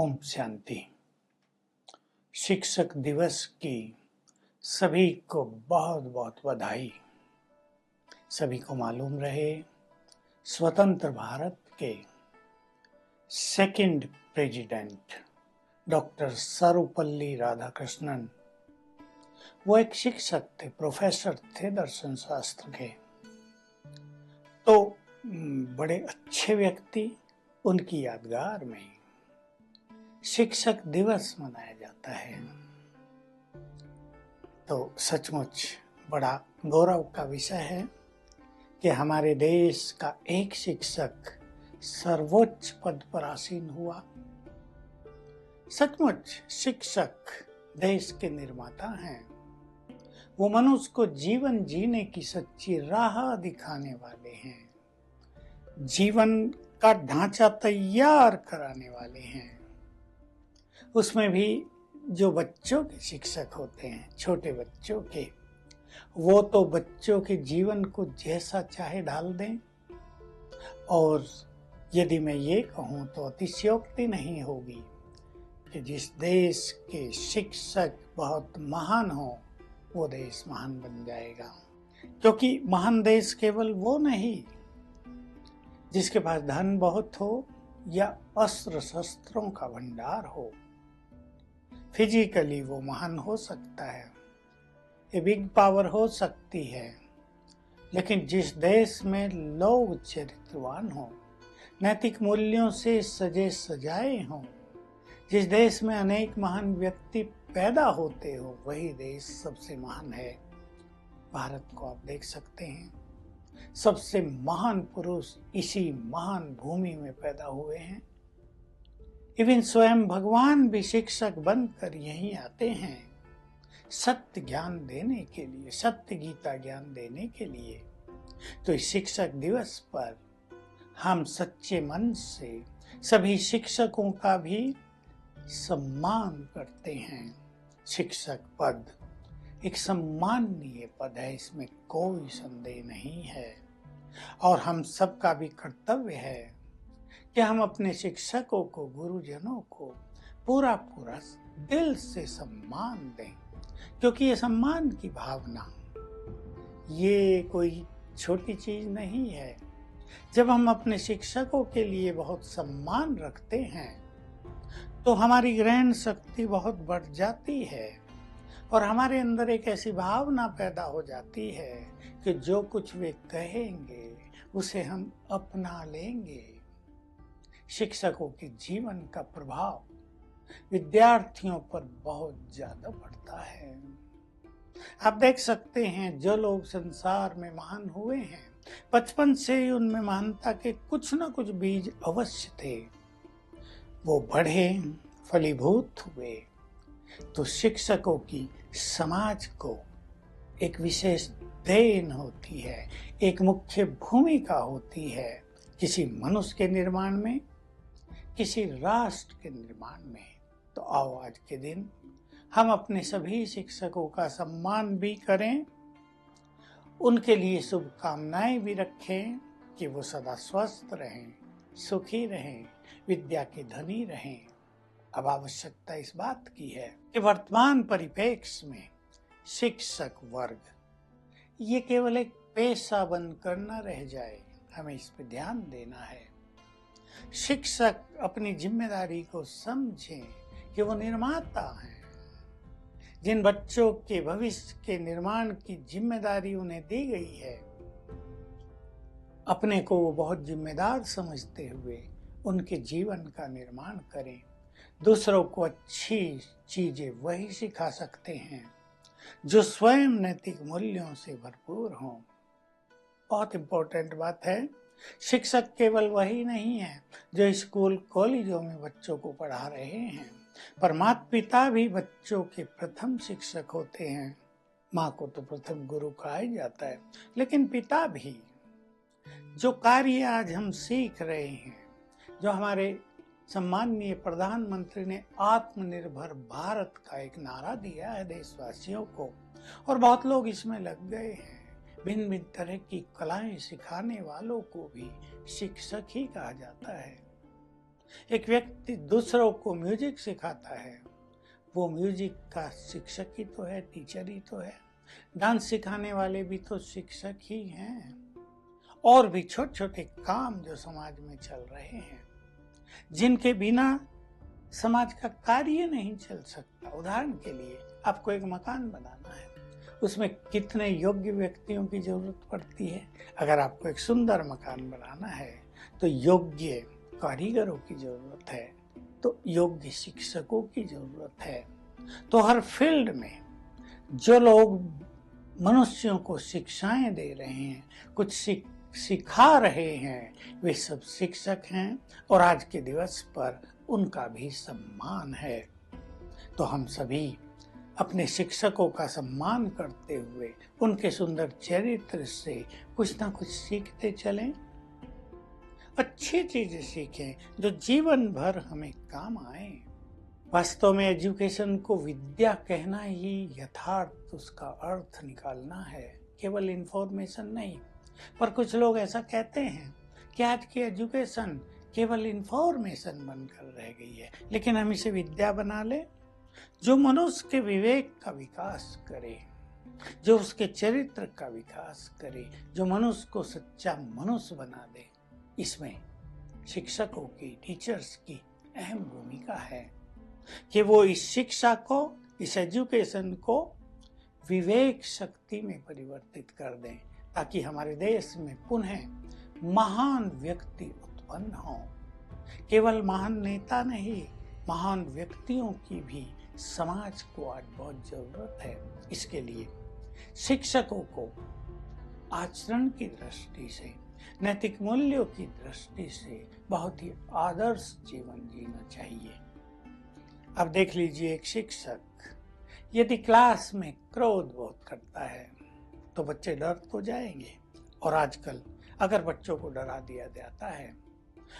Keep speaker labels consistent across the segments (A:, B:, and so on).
A: ओम शांति। शिक्षक दिवस की सभी को बहुत बहुत बधाई। सभी को मालूम रहे स्वतंत्र भारत के second president doctor Sarvepalli Radhakrishnan वो एक शिक्षक थे, प्रोफेसर थे दर्शन शास्त्र के। तो बड़े अच्छे व्यक्ति, उनकी यादगार में शिक्षक दिवस मनाया जाता है। तो सचमुच बड़ा गौरव का विषय है कि हमारे देश का एक शिक्षक सर्वोच्च पद पर आसीन हुआ। सचमुच शिक्षक देश के निर्माता हैं। वो मनुष्य को जीवन जीने की सच्ची राह दिखाने वाले हैं, जीवन का ढांचा तैयार कराने वाले हैं। उसमें भी जो बच्चों के शिक्षक होते हैं, छोटे बच्चों के, वो तो बच्चों के जीवन को जैसा चाहे ढाल दें। और यदि मैं ये कहूँ तो अतिशयोक्ति नहीं होगी कि जिस देश के शिक्षक बहुत महान हो वो देश महान बन जाएगा। क्योंकि महान देश केवल वो नहीं जिसके पास धन बहुत हो या अस्त्र शस्त्रों का भंडार हो। फिजिकली वो महान हो सकता है, ये बिग पावर हो सकती है, लेकिन जिस देश में लोग चरित्रवान हो, नैतिक मूल्यों से सजे सजाए हों, जिस देश में अनेक महान व्यक्ति पैदा होते हो, वही देश सबसे महान है। भारत को आप देख सकते हैं, सबसे महान पुरुष इसी महान भूमि में पैदा हुए हैं। इवन स्वयं भगवान भी शिक्षक बनकर यहीं आते हैं, सत्य ज्ञान देने के लिए, सत्य गीता ज्ञान देने के लिए। तो इस शिक्षक दिवस पर हम सच्चे मन से सभी शिक्षकों का भी सम्मान करते हैं। शिक्षक पद एक सम्माननीय पद है, इसमें कोई संदेह नहीं है। और हम सबका भी कर्तव्य है कि हम अपने शिक्षकों को, गुरुजनों को पूरा दिल से सम्मान दें। क्योंकि ये सम्मान की भावना ये कोई छोटी चीज नहीं है। जब हम अपने शिक्षकों के लिए बहुत सम्मान रखते हैं तो हमारी ग्रहण शक्ति बहुत बढ़ जाती है और हमारे अंदर एक ऐसी भावना पैदा हो जाती है कि जो कुछ वे कहेंगे उसे हम अपना लेंगे। शिक्षकों के जीवन का प्रभाव विद्यार्थियों पर बहुत ज्यादा पड़ता है। आप देख सकते हैं जो लोग संसार में महान हुए हैं, बचपन से ही उनमें महानता के कुछ न कुछ बीज अवश्य थे। वो बढ़े, फलीभूत हुए। तो शिक्षकों की समाज को एक विशेष देन होती है, एक मुख्य भूमिका होती है किसी मनुष्य के निर्माण में, किसी राष्ट्र के निर्माण में। तो आओ आज के दिन हम अपने सभी शिक्षकों का सम्मान भी करें, उनके लिए शुभकामनाएं भी रखें कि वो सदा स्वस्थ रहें, सुखी रहें, विद्या के धनी रहें। अब आवश्यकता इस बात की है कि वर्तमान परिप्रेक्ष्य में शिक्षक वर्ग ये केवल एक पेशा बनकर न रह जाए, हमें इस पर ध्यान देना है। शिक्षक अपनी जिम्मेदारी को समझें कि वो निर्माता हैं। जिन बच्चों के भविष्य के निर्माण की जिम्मेदारी उन्हें दी गई है, अपने को वो बहुत जिम्मेदार समझते हुए उनके जीवन का निर्माण करें। दूसरों को अच्छी चीजें वही सिखा सकते हैं जो स्वयं नैतिक मूल्यों से भरपूर हों। बहुत इंपॉर्टेंट बात है, शिक्षक केवल वही नहीं है जो स्कूल कॉलेजों में बच्चों को पढ़ा रहे हैं, पर माता पिता भी बच्चों के प्रथम शिक्षक होते हैं। माँ को तो प्रथम गुरु कहा ही जाता है, लेकिन पिता भी। जो कार्य आज हम सीख रहे हैं, जो हमारे सम्माननीय प्रधानमंत्री ने आत्मनिर्भर भारत का एक नारा दिया है देशवासियों को, और बहुत लोग इसमें लग गए हैं। भिन्न भिन्न तरह की कलाएं सिखाने वालों को भी शिक्षक ही कहा जाता है। एक व्यक्ति दूसरों को म्यूजिक सिखाता है, वो म्यूजिक का शिक्षक ही तो है, टीचर ही तो है। डांस सिखाने वाले भी तो शिक्षक ही हैं। और भी छोटे छोटे काम जो समाज में चल रहे हैं, जिनके बिना समाज का कार्य नहीं चल सकता। उदाहरण के लिए आपको एक मकान बनाना है, उसमें कितने योग्य व्यक्तियों की जरूरत पड़ती है। अगर आपको एक सुंदर मकान बनाना है तो योग्य कारीगरों की जरूरत है, तो योग्य शिक्षकों की जरूरत है। तो हर फील्ड में जो लोग मनुष्यों को शिक्षाएं दे रहे हैं, कुछ सिखा रहे हैं, वे सब शिक्षक हैं और आज के दिवस पर उनका भी सम्मान है। तो हम सभी अपने शिक्षकों का सम्मान करते हुए उनके सुंदर चरित्र से कुछ ना कुछ सीखते चलें, अच्छी चीजें सीखें जो जीवन भर हमें काम आए। वास्तव में एजुकेशन को विद्या कहना ही यथार्थ उसका अर्थ निकालना है, केवल इंफॉर्मेशन नहीं। पर कुछ लोग ऐसा कहते हैं कि आज की एजुकेशन केवल इंफॉर्मेशन बनकर रह गई है, लेकिन हम इसे विद्या बना ले जो मनुष्य के विवेक का विकास करे, जो उसके चरित्र का विकास करे, जो मनुष्य को सच्चा मनुष्य बना दे। इसमें शिक्षकों की, टीचर्स की अहम भूमिका है कि वो इस शिक्षा को, इस एजुकेशन को विवेक शक्ति में परिवर्तित कर दें, ताकि हमारे देश में पुनः महान व्यक्ति उत्पन्न हो। केवल महान नेता नहीं, महान व्यक्तियों की भी समाज को आज बहुत जरूरत है। इसके लिए शिक्षकों को आचरण की दृष्टि से, नैतिक मूल्यों की दृष्टि से बहुत ही आदर्श जीवन जीना चाहिए। अब देख लीजिए, एक शिक्षक यदि क्लास में क्रोध बहुत करता है तो बच्चे डर तो जाएंगे। और आजकल अगर बच्चों को डरा दिया जाता है,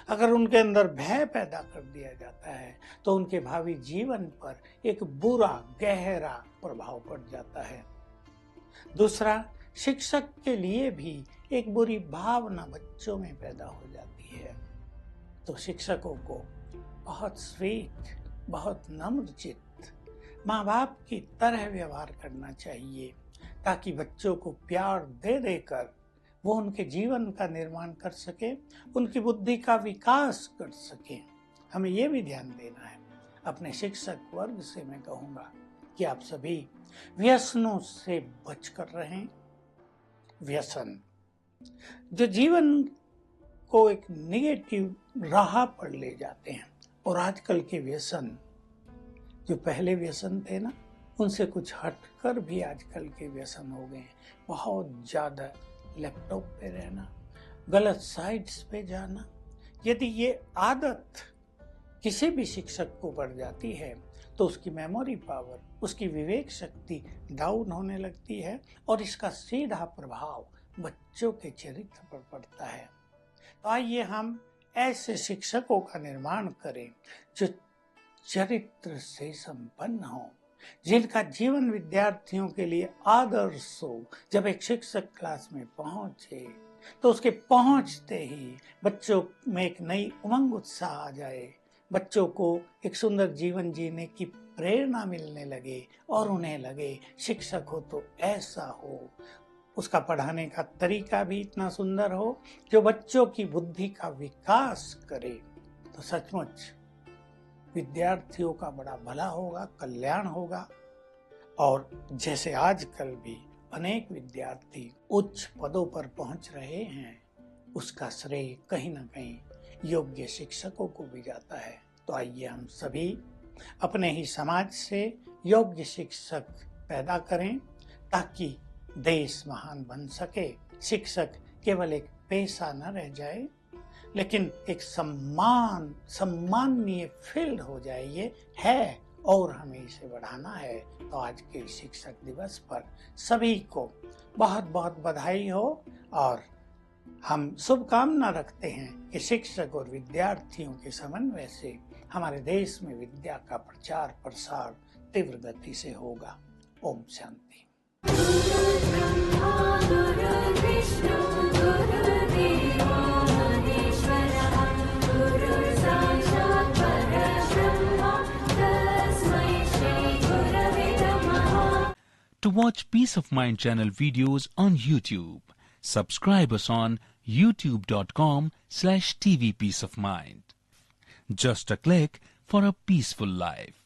A: अगर उनके अंदर भय पैदा कर दिया जाता है, तो उनके भावी जीवन पर एक बुरा गहरा प्रभाव पड़ जाता है। दूसरा, शिक्षक के लिए भी एक बुरी भावना बच्चों में पैदा हो जाती है। तो शिक्षकों को बहुत स्वीट, बहुत नम्र चित्त, माँ बाप की तरह व्यवहार करना चाहिए, ताकि बच्चों को प्यार दे देकर वो उनके जीवन का निर्माण कर सके, उनकी बुद्धि का विकास कर सके। हमें ये भी ध्यान देना है। अपने शिक्षक वर्ग से मैं कहूँगा कि आप सभी व्यसनों से बचकर रहें। व्यसन जो जीवन को एक नेगेटिव राह पर ले जाते हैं, और आजकल के व्यसन जो पहले व्यसन थे ना, उनसे कुछ हटकर भी आजकल के व्यसन हो गए हैं। बहुत ज़्यादा लैपटॉप पे रहना, गलत साइट्स पे जाना। यदि ये आदत किसी भी शिक्षक को बढ़ जाती है तो उसकी मेमोरी पावर, उसकी विवेक शक्ति डाउन होने लगती है और इसका सीधा प्रभाव बच्चों के चरित्र पर पड़ता है। तो आइए हम ऐसे शिक्षकों का निर्माण करें जो चरित्र से संपन्न हो, जिनका जीवन विद्यार्थियों के लिए आदर्श हो। जब एक शिक्षक क्लास में पहुंचे तो उसके पहुंचते ही बच्चों में एक नई उमंग, उत्साह आ जाए, बच्चों को एक सुंदर जीवन जीने की प्रेरणा मिलने लगे और उन्हें लगे शिक्षक हो तो ऐसा हो, उसका पढ़ाने का तरीका भी इतना सुंदर हो जो बच्चों की बुद्धि का विकास करे। तो सचमुच विद्यार्थियों का बड़ा भला होगा, कल्याण होगा। और जैसे आजकल भी अनेक विद्यार्थी उच्च पदों पर पहुंच रहे हैं, उसका श्रेय कहीं ना कहीं योग्य शिक्षकों को भी जाता है। तो आइए हम सभी अपने ही समाज से योग्य शिक्षक पैदा करें, ताकि देश महान बन सके। शिक्षक केवल एक पेशा न रह जाए, लेकिन एक सम्माननीय फील्ड हो जाए। ये है और हमें इसे बढ़ाना है। तो आज के शिक्षक दिवस पर सभी को बहुत बहुत बधाई हो, और हम शुभकामना रखते हैं कि शिक्षक और विद्यार्थियों के समन्वय से हमारे देश में विद्या का प्रचार प्रसार तीव्र गति से होगा। ओम शांति।
B: गुरुर्विष्णु गुरुर्देवो महेश्वरः गुरुर्साक्षात् To watch Peace of Mind channel videos on YouTube, subscribe us on youtube.com/tvpeaceofmind. Just a click for a peaceful life.